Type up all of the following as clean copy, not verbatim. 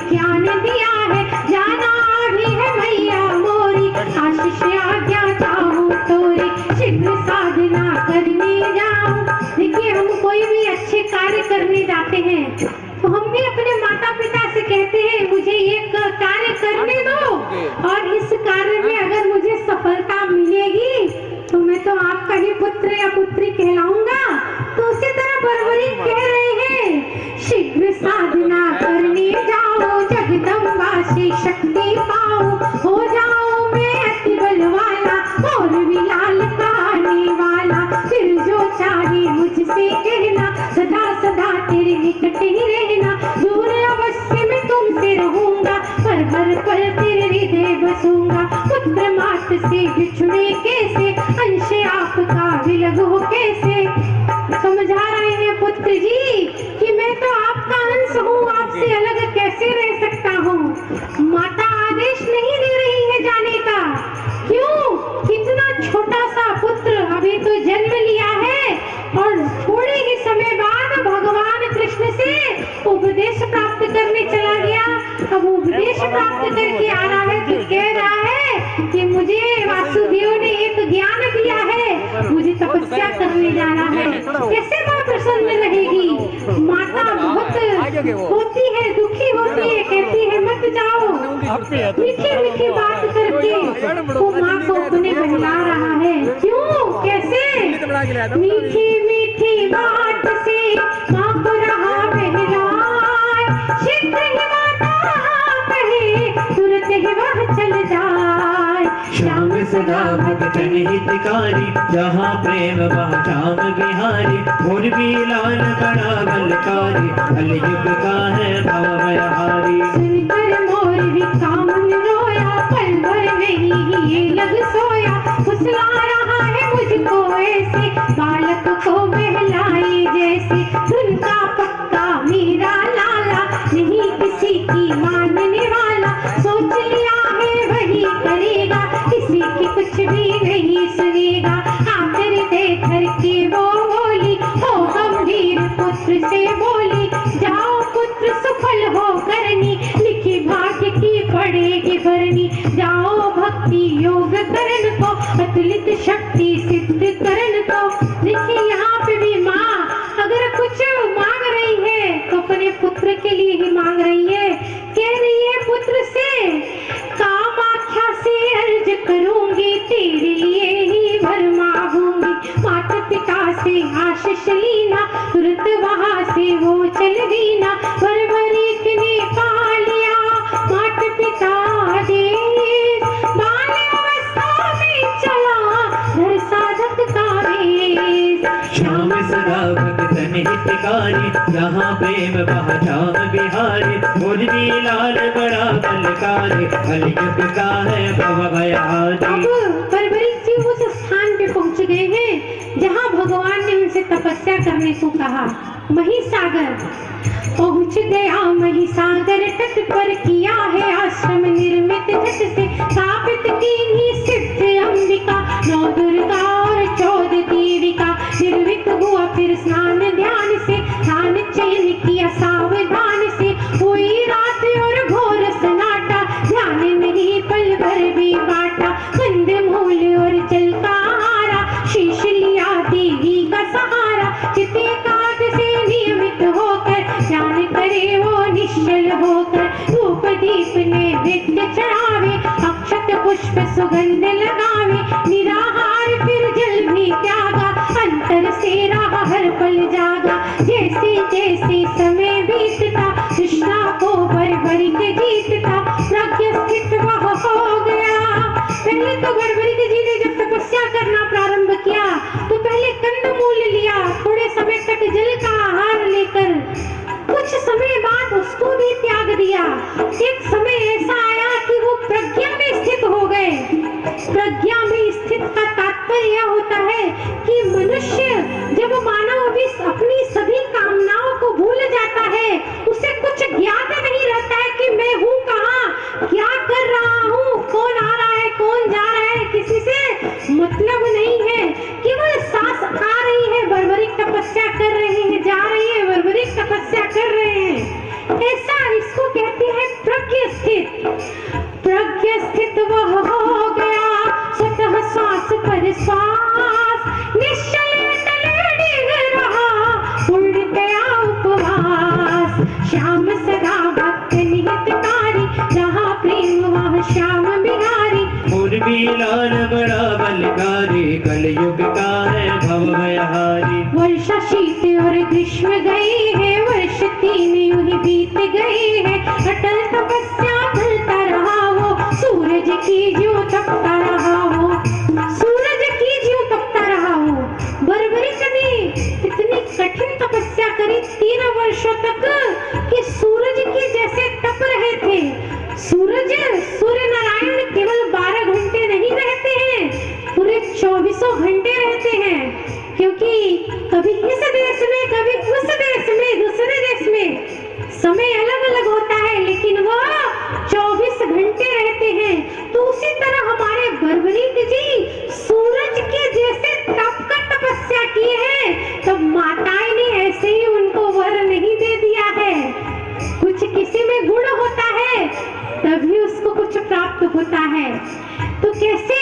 ज्ञान दिया है, जाना भी है मैया मोरी, आशीष आज्ञा चाहूं तोरी, शीघ्र साधना करने जाऊं। देखिए, हम कोई भी अच्छे कार्य करने जाते हैं तो हम भी अपने माता पिता से कहते हैं मुझे ये कार्य करने दो, और इस कार्य में अगर मुझे सफलता मिलेगी तो मैं तो आपका ही पुत्र या पुत्री कहलाऊंगा। तो उसी तरह बरबरी कह रहे हैं, शीघ्र साधना करने जाओ, जगदम्बा से शक्ति पाओ, हो जाओ मैं अति बल वाला, और भी लाल का आने वाला, फिर जो चाहे मुझसे कहना, सदा सदा तेरे निकट ही रहना, दूर अवश्य मैं तुमसे रहूंगा, पर हर पल तेरे हृदय बसूंगा। पुत्र मात से बिछुड़े कैसे, अंश आपका विलग हो कैसे। समझा रहे हैं पुत्र जी कि मैं तो आपका अंश हूँ, आपसे अलग कैसे रह सकता हूँ। माता आदेश नहीं दे रही है जाने का। क्यों? कितना छोटा सा पुत्र अभी तो जन्म लिया है और थोड़े ही समय बाद भगवान कृष्ण से उपदेश प्राप्त करने चला गया। अब उपदेश प्राप्त करके आ रहा है तो कह रहा है कि मुझे वासुदेव ने एक ज्ञान दिया है, मुझे तपस्या करने जाना है। कैसे माँ प्रसन्न रहेगी? माता बहुत होती है, दुखी होती है, कहती है मत जाओ। मीठी मीठी बात करके वो माँ को अपने बहला रहा है। क्यों? कैसे? मीठी मीठी बात से माँ को रहा बहलाए, शीघ्र ही माता कहे तुरंत ही वह चल जाए। श्याम सदा भक्तन हितकारी, जहाँ प्रेम वहाँ श्याम बिहारी, और भी लाल बड़ा बलकारी, कलयुग का है भवभयहारी। सुनकर मोर भी कामन रोया, पल भर नहीं ये लग सोया, फुसला रहा है मुझको ऐसे, बालक को बहलाई जैसे। उनका पक्का मेरा लाला, नहीं किसी की मानने वाला, सोच लिया है वही करेगा, किसी की कुछ भी नहीं सुनेगा। आकर देख के वो बोली, हो गंभीर पुत्र से बोली, जाओ पुत्र सफल हो करनी, लिखी भाग्य की पड़ेगी भरनी। जाओ भक्ति योग करण को, अतुलित शक्ति सिद्ध करण को। देखिए, यहाँ पे भी माँ अगर कुछ मांग रही है तो अपने पुत्र के लिए ही मांग रही है। कह रही है पुत्र से, कामाख्या से अर्ज करूंगी, तेरे लिए ही वर मांगूंगी। माता पिता से आशीष लीना, तुरंत वहां से वो चल दीना। बरबरी ने पा लिया माता पिता आदेश, बाल अवस्था में चला घर साधक का वेश। श्याम सदा भक्तन हितकारी, जहाँ प्रेम वहाँ श्याम बिहारी, और भी लाल बड़ा बलकारी, कलयुग का है भवभयहारी। अब बरबरी जी उस स्थान पे पहुंच गए हैं जहाँ भगवान ने उनसे तपस्या करने को कहा। महिसागर पहुंच गया, महिसागर तट पर किया है आश्रम निर्मित, झट से स्थापित की ही सिद्ध अंबिका, नौ दुर्गा और 14 देविका। निर्मित हुआ फिर स्नान ध्यान से, ध्यान चयन किया सावधान से, हुई रात और घोर सन्नाटा, ध्यान नहीं पल भर भी बाटा। कंद मूल और जल का हारा, शीश लिया देवी का सहारा, चिते काट से नियमित होकर, ध्यान करे वो निश्चल होकर। धूप दीप नैवेद्य चढ़ावे, अक्षत पुष्प सुगंध लगावे, निराहार फिर जल भी त्यागा, अंतर से रहा हर पल जागा। जैसे जैसे समय बीतता, तृष्णा को बरबरी के जीतता, प्रज्ञ स्थित वह हो गया। पहले तो बरबरी जी ने जब तपस्या करना प्रारंभ किया तो पहले कंदमूल लिया, थोड़े समय तक जल का आहार लेकर, कुछ समय बाद उसको भी त्याग दिया। एक समय ऐसा आया कि वो प्रज्ञा में स्थित हो गए। प्रज्ञा में स्थित का तात्पर्य यह होता है कि मनुष्य जब मानव अपनी सभी कामनाओं को भूल जाता है, उसे कुछ ज्ञात नहीं रहता है कि मैं हूँ कहाँ, क्या कर रहा हूँ, कौन आ रहा है, कौन जा रहा है, किसी से मतलब नहीं है। केवल सांस आ रही है, बर्बरिक तपस्या कर रहे हैं, जा रही है, बर्बरिक तपस्या कर रहे हैं। ऐसा इसको कहते हैं गए हैं। अटल तपस्या करता रहा वो, सूरज की ज्यों तपता रहा वो, सूरज की ज्यों तपता रहा वो। बर्बरिक ने इतनी कठिन तपस्या करी 3 वर्षों तक कि सूरज की जैसे तप रहे थे। सूर्य नारायण केवल 12 घंटे नहीं रहते हैं, पूरे 24 घंटे रहते हैं, क्योंकि कभी इस देश में, कभी उस देश में, दूसरे देश में समय अलग अलग होता है, लेकिन वो 24 घंटे रहते हैं। तो उसी तरह हमारे बर्बरीक जी सूरज के जैसे तप का तपस्या किए हैं, तो माताएं ने ऐसे ही उनको वर नहीं दे दिया है। कुछ किसी में गुण होता है तभी उसको कुछ प्राप्त होता है। तो कैसे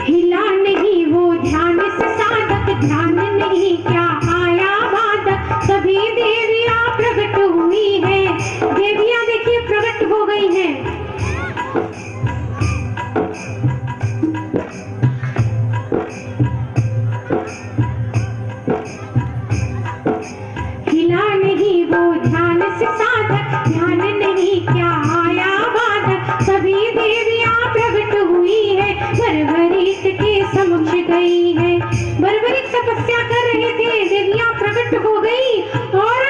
हिला नहीं वो ध्यान से साधक, ध्यान नहीं क्या आया बाधक। सभी देवियां प्रकट हुई है, देवियां देखिए प्रकट हो गई हैं। हिला नहीं वो ध्यान से साधक, ध्यान नहीं क्या आया बाधक। सभी देवियां प्रकट हुई है, बर्बरीक के समक्ष गई है। बर्बरीक तपस्या कर रहे थे, देवियां प्रकट हो गई और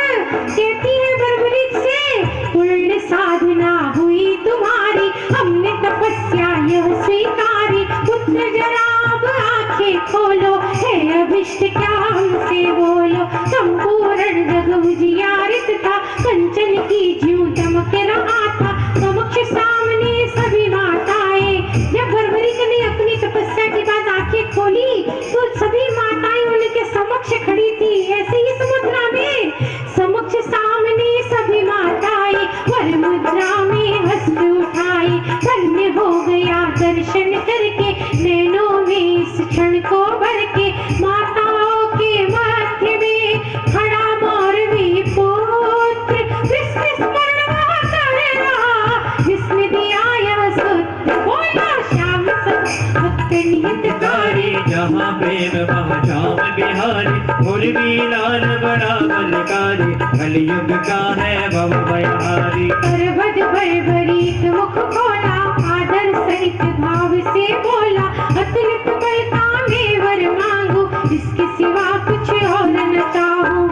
कहती है बर्बरीक से, पूर्ण साधना हुई तुम्हारी, हमने तपस्या यह स्वीकारी। पुत्र जरा अब आंखें खोलो, है अभिष्ट क्या हमसे बोलो। संपूर्ण जग उजियारित था, कंचन की ज्यों चमक रहा था, समक्ष सामने सभी माताएं। जब बर्बरीक ने अपनी तपस्या के बाद आंखें खोली तो सभी माताएं उनके समक्ष खड़ी थी। ऐसे ही समुद्रा में समक्ष सामने सभी माताएं वर मुद्रा में हस्त उठाई। धन्य हो गया दर्शन करके, नैनों में इस क्षण को भर के। माताओं के मध्य में खड़ा मौरवी पुत्र, विष्णु स्मरण वह कर रहा, जिसने दिया यह सूत्र। बोला श्याम भक्त निहितकारी, जहाँ प्रेम वहाँ श्याम बिहारी। उर्वी लाल बड़ा बलकारी, कलयुग का है भव भयहारी। पर्वत बर्बरीक मुख खोला, आदर सहित भाव से बोला। अतुलित बल का मैं वर मांगू, इसके सिवा कुछ और न चाहूं।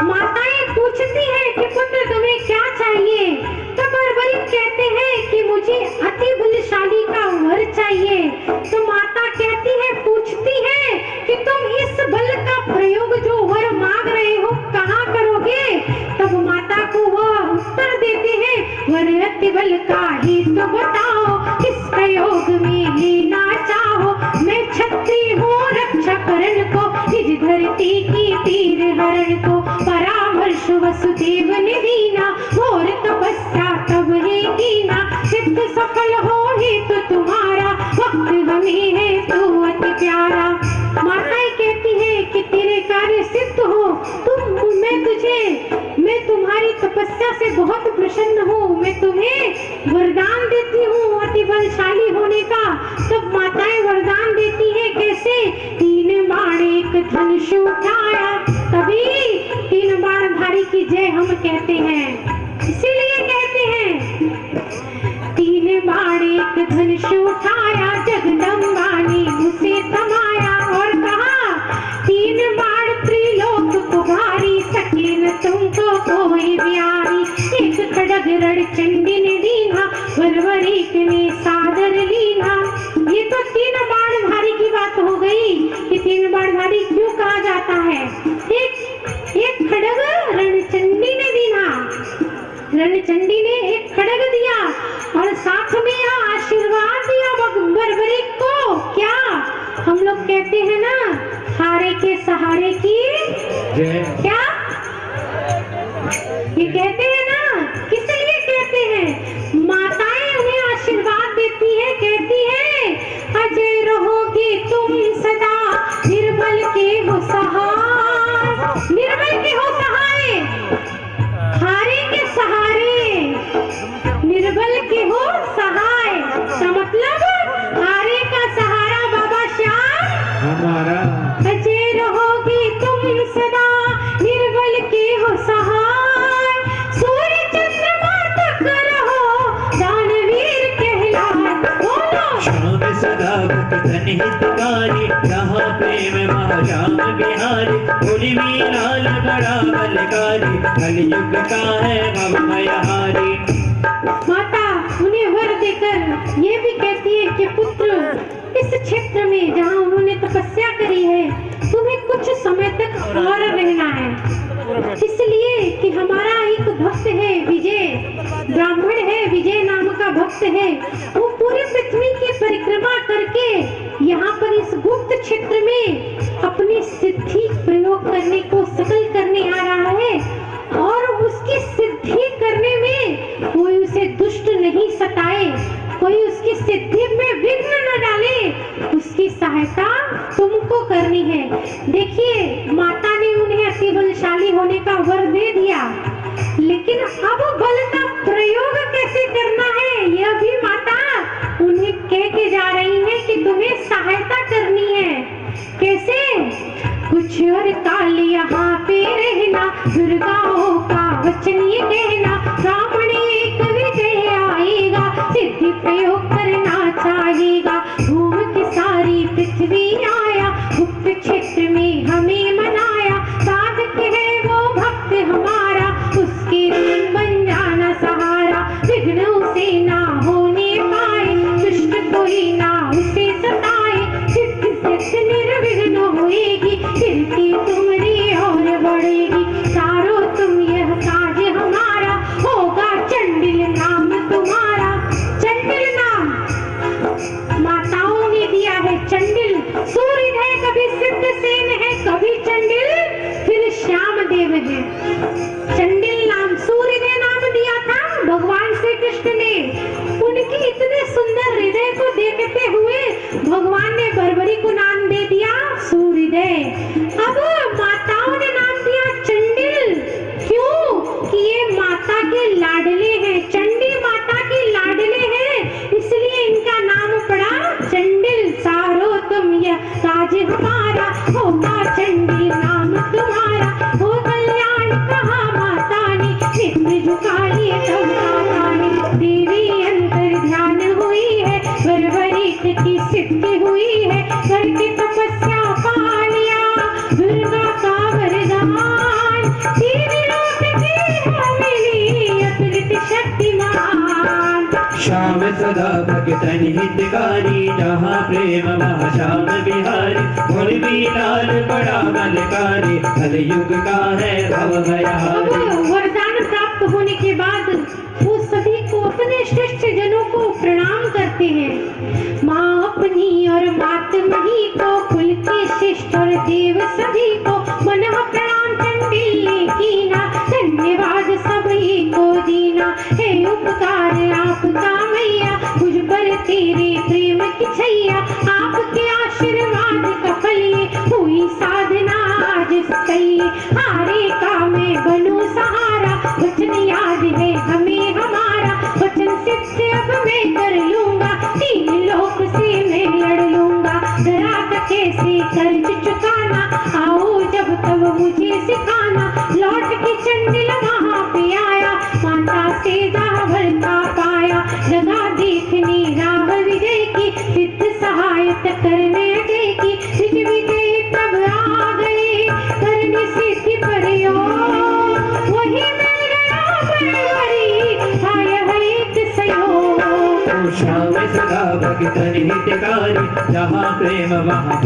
माताएं पूछती हैं कि पुत्र तुम्हें क्या चाहिए? तो बर्बरीक कहते हैं कि मुझे अति बलशाली का वर चाहिए। तो माता कहती है, पूछती है कि तुम इस बल का प्रयोग जो वर मांग रहे हो कहाँ करोगे? तब माता को वह उत्तर देते हैं, वर अति बल का ही तो बताओ, किस प्रयोग में लेना चाहो। मैं छत्री हूँ रक्षा करण को, निज धरती की तीर हरण को। परामर्श वसुदेव ने दीना, घोर तपस्या तब है कीना। सिद्ध सफल हो ही तो तुम्हारा, वक्त हमें है तू अति प्यारा। माताएं कहती है कि तेरे कार्य सिद्ध हो, मैं तुम्हारी तपस्या से बहुत प्रसन्न हूँ, मैं तुम्हें वरदान देती हूँ अति बलशाली होने का। तब माताएं वरदान देती है, कैसे? 3 बाण एक धनुष उठाया, तभी 3 बाणधारी की जय हम कहते हैं। इसीलिए कहते हैं 3 बाण एक धनुष उठाया, जगदम्बा ने उसे थमाया। और कहा 3 बाण त्रिलोक को भारी, सके न तुमको कोई प्यारी। एक खड्ग रण चंडी ने दीना, बर्बरीक ने सादर लीना। ये तो 3 बाणधारी की बात हो गई कि 3 बाणधारी क्यों कहा जाता है। एक खड्ग रणचंडी ने दीना, रणचंडी ने एक खड्ग दिया और साथ में यह आशीर्वाद दिया बर्बरीक को। क्या हम लोग कहते हैं ना, हारे के सहारे की क्या ये कहते हैं ना, किस लिए कहते हैं? माताएं उन्हें आशीर्वाद देती है, कहती है अजय रहोगी तुम सदा, निर्बल के हो सहाय। निर्बल के हो सहाय, हारे के सहारे, निर्बल के हो सहाय। का मतलब हारे का सहारा बाबा श्याम हमारा। अजय रहोगी तुम सदा, सदा भक्तन हितकारी, जहाँ प्रेम वहाँ श्याम बिहारी। उर्मी लाल बड़ा बलकारी, कलयुग का है भवभयहारी। माता उन्हें वर देकर ये भी कहती है कि पुत्र, इस क्षेत्र में जहाँ उन्होंने तपस्या करी है तुम्हें कुछ समय तक और रहना है, इसलिए कि हमारा एक भक्त है विजय, ब्राह्मण है, विजय नाम का भक्त है। वो पूरी पृथ्वी की परिक्रमा करके यहाँ पर इस गुप्त क्षेत्र में अपनी सिद्धि प्रयोग करने को सकल करने आ रहा है, और उसकी सिद्धि करने में कोई उसे दुष्ट नहीं सताए, कोई उसकी सिद्धि में विघ्न न डाले, उसकी सहायता तुमको करनी है। देखिए माता ने उन्हें अति बलशाली होने का वर दे दिया, लेकिन अब बल का प्रयोग कैसे करना है यह भी माता उन्हें कह के जा रही है कि तुम्हें सहायता करनी है। कैसे? कुछ और काल यहाँ पे रहना, दुर्गाओं का वचन ये कहना, ब्राह्मण एक विजय आएगा, सिद्धि प्रयोग करना चाहेगा। घूम के सारी पृथ्वी आया, गुप्त क्षेत्र में हमें मनाया, साधक है वो भक्त हमारा, उसके बन जाना सहारा। विघ्न उसे ना होने पाए, दुष्ट कोई ना उसे सताए, सिद्ध सिद्ध निर्विघ्न होएगी, कीर्ति तुम्हारी और बढ़ेगी। सारो तुम यह काज हमारा, होगा चंडिल नाम तुम्हारा। चंडिल नाम माताओं ने दिया है, चंडिल सूर्य है, कभी सिद्धसेन है, कभी चंडिल, फिर श्याम देव है। चंडिल नाम सूर्य ने नाम दिया था भगवान श्री कृष्ण ने, उनके इतने सुंदर हृदय को देखते हुए भगवान ने बर्बरी को नाम दे दिया सूर्यदेव। अब माताओं ने नाम दिया चंडिल, क्यों? कि ये माता के लाडले हैं, चंडी माता के लाडले हैं, इसलिए इनका नाम पड़ा चंडिल। सारो तुम यह काज हमारा, होगा चंडिल नाम तुम्हारा, हो कल्याण कहा माता ने, नित्य झुकाई तब माता ने। देवी अंतर ध्यान हुई है, बर्बरीक की सिद्धि हुई है, करके तपस्या पा लिया दुर्गा का वरदान, तीन लोक की है मिली अतुलित शक्तिमान। श्याम सदा भक्तन हितकारी, जहाँ प्रेम वहाँ श्याम बिहारी। उर्मी लाल बड़ा बलकारी, कलयुग का है भवभयहारी। अब वरदान प्राप्त होने के बाद वो सभी को, अपने श्रेष्ठ जनों को प्रणाम करते हैं। माँ अपनी और मातमही को, कुल के शिष्ट और देव सभी को, मनः प्रणाम चंडिल ने कीना, धन्यवाद सभी को दीना। हे उपकार आपका मैया, मुझ पर तेरे प्रेम की छैया, आपके आशीर्वाद का फल ये हुई साधना आज सही। हारे का मैं बनूं सहारा, वचन याद है हमें हमारा, वचन सिद्ध अब मैं कर लूंगा, तीन लोक से मैं लड़ लूंगा। डरा कैसे कर्ज चुकाना, आओ जब तब मुझे सिखाना। लौट के चंडिल वहाँ पे आया, माता से दावर का पाया, लगा देखने राह विजय की, सिद्ध सहायता करने अजय की। निज विजय तब आ गए, करने सिद्धि प्रयोग, वही मिल गया बर्बरी, आया है एक सहयोग। श्याम सदा भक्तन हितकारी, जहाँ प्रेम वहाँ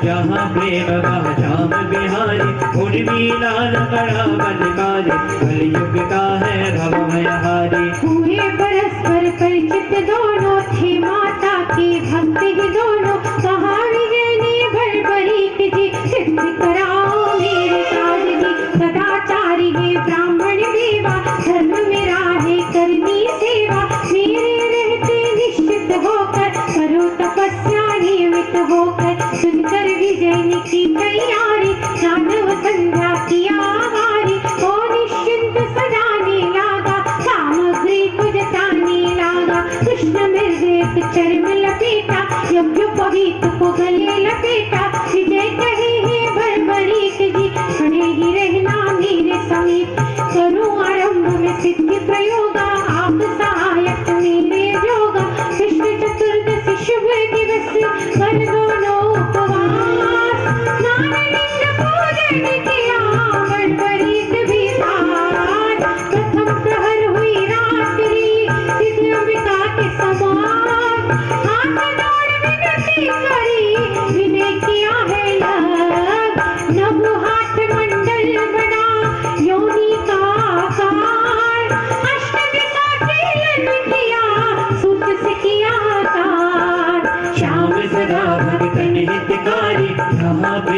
जहाँ प्रेम वहाँ श्याम बिहारी। उर्मी लाल बड़ा बलकारी, कलयुग का है भवभयहारी। हुए परस्पर परिचित दोनों, थे माता के भक्त ही दोनों, कहा विजय ने बर्बरीक जी, सिद्ध कराओ मेरे काज जी। सदाचारी है ब्राह्मण देवा, धर्म मेरा है करनी सेवा, मेरे रहते निश्चित होकर, करो तपस्या नियमित होकर। सुनकर विजय ने की तैयारी, दानव संध्या किया हमारी, ओ निश्चिंत सजाने लागा, सामग्री को जताने लागा। कृष्ण मृग चर्म लपेटा, यज्ञोपवीत को गले लपेटा, विजय कहे हे बर्बरीक जी, खड़े ही रहना मेरे समीप, करूं आरंभ में सिद्धि प्रयोगा, आप सहायक मेरे जोगा। कृष्ण चतुर्दशी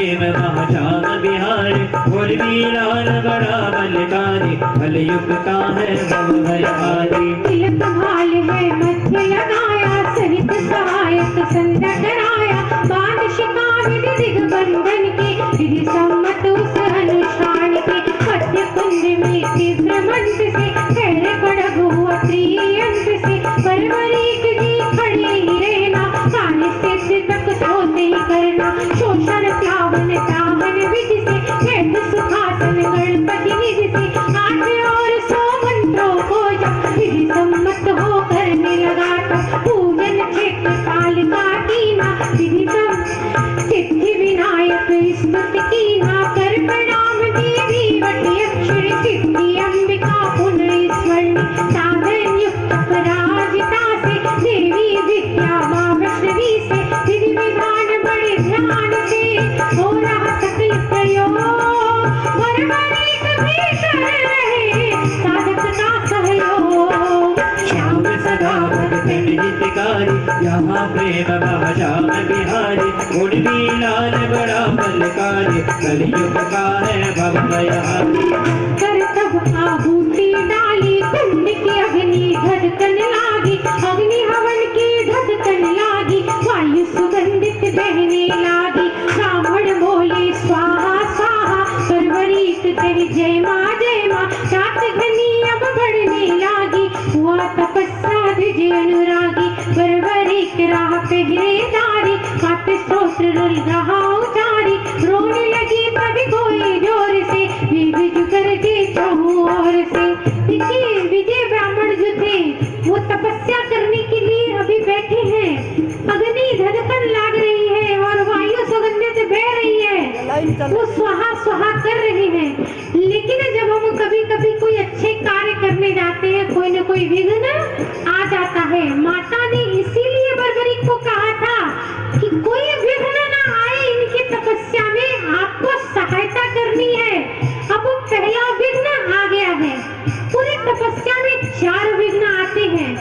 प्रेम वहाँ श्याम बिहारी। उर्वी लाल बड़ा बलकारी, कलयुग का है भव भयहारी। तिलक भाल है मध्य लगाया, सहित सहायक संध्या कराया। बाल शिखा विधि दिग्बंधन के, विधि सम्मत उस अनुष्ठान के। मध्य कुंज में तीव्र मंत्र से, ठहरे खड़ग हुआ त्रियंत से। परवरीक जी खड़े ही रहना, कार्य सिद्ध तक सोते ही करना। शोषण प्लावन तावन विधि से, वैद सुखासन गणपति निधि से। 8 और 100 मंत्रों को जब विधि सम्मत हो करने लगा तो। पूजन क्षेत्र काल का कीना, विधि सिद्धि विनायक स्तुति कीना। कर प्रणाम देवी वटी अक्षर सिद्धि अंबिका पुनर्स्मरण। साधन युक्त पराजिता से, देवी विद्या माँ वैष्णवी से। विधि विधान बड़े ध्यान से, हो रहा सकल प्रयोग। वरवरिक भी कर रहे साधक का सहयोग। श्याम सदा भगतन हितकारी, यहाँ प्रेम वहाँ श्याम बिहारी। उर्वी लाल बड़ा बलकारी, कलयुग का है भव भयहारी। कर तब आहुति डाली, कुंड की अग्नि धधकन लागी। अग्नि हवन की धधकन लागी, वायु सुगंधित बहने लागी। ब्राह्मण बोले स्वाहा स्वाहा, परवरीक कही जय माँ जय माँ। रात घनी अब बढ़ने लागी, हुआ तपस्या द्विज अनुरागी। परवरीक राह पहरेदारी, खाते स्त्रोत्र रुल रहा उचारी। रोने लगी तभी कोई जोर से, विज गरजे चहुँ ओर से। देखिए विजय ब्राह्मण जो थे, वो तपस्या करने के लिए अभी बैठे हैं। अग्नि धधकन लाग रही है और वायु सुगंधित बह रही है। वो स्वाहा स्वाहा कर रहे हैं। लेकिन जब हम कभी कभी कोई अच्छे कार्य करने जाते हैं, कोई न कोई विघ्न आ जाता है। माता ने इसीलिए बर्बरीक को कहा था कि कोई विघ्न ना आए इनकी तपस्या में, आपको सहायता करनी है। अब पहला विघ्न आ गया है। पूरी तपस्या में 4 विघ्न आते हैं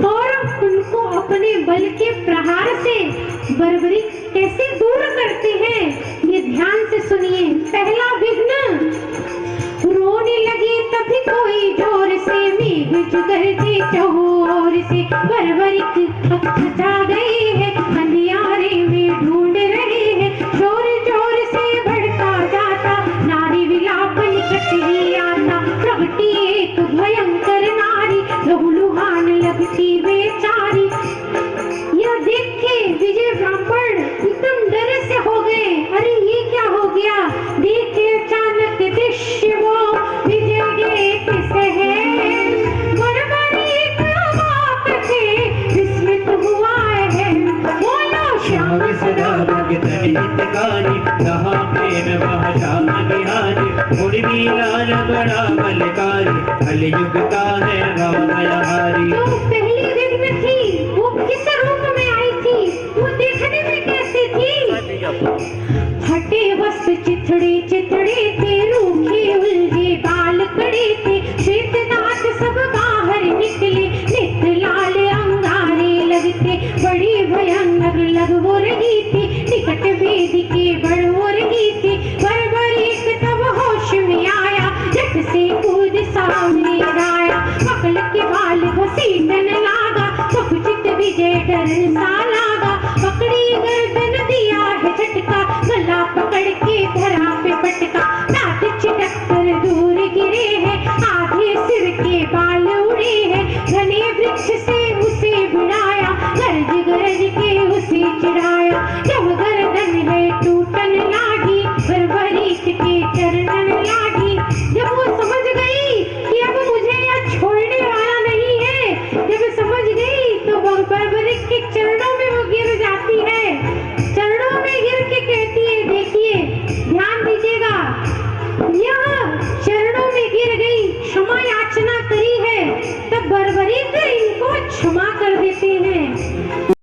और उनको अपने बल के प्रहार से बर्बरीक कैसे दूर करते हैं, ये ध्यान से सुनिए। पहला विघ्न, रोने लगे तभी कोई जोर से, मेघ गरजे चहुँ ओर से। बर्बरीक हकचा गए हैं, अंधियारे में ढूंढ रहे हैं। शोर जोर से बढ़ता जाता, नारी विलाप निकट ही आता। प्रगटी एक भयंकर नारी, लहूलुहान लगती बेचारी। यह देख के विजय ब्राह्मण एकदम डरे से हो गए। अरे ये क्या हो गया? देखे अचानक दृश्य वो, विजय गेट सहज। बर्बरीक बाप से विस्मित हुआ है। बोलो श्याम सदा भगतन हितकारी, जहाँ प्रेम वहाँ श्याम बिहारी। उर्वी लाल बड़ा बलकारी, कलयुग का है भव भयहारी। जो पहली विघ्न थी वो किस रूप में आई थी? वो देखने में कैसी थी? हटे वस्त्र चिथड़े चिथड़े थे, रूखे उलझे बाल कड़े थे। श्वेत दांत सब बाहर निकले, नेत्र लाल अंगारे लगते। बड़ी भयंकर लग हो रही थी, निकट वेदिके बढ़ हो रही थी। बर्बरीक तब होश में आया, झट से कूद सामने आया। पकड़ के बाल घसीटन लागा, सकुचित विजय डरन सा लागा। पकड़ी गर्दन दिया है झटका, गला पकड़ के धरा पे पटका। दांत छिटक कर दूर गिरे हैं, आधे सिर के बाल उड़े हैं। घने वृक्ष से उसे भिड़ाया, गरज गरज के उसे चिढ़ाया। जब गर्दन है टूटन लागी, बर्बरीक के चरणन लागी। जब वो समझ गई कि अब मुझे यह छोड़ने वाला नहीं है, जब समझ गई तो बर्बरीक के चरणों में वो गिर जाती है। चरणों में गिर के कहती है, देखिए ध्यान दीजिएगा, यह चरणों में गिर गई, क्षमा याचना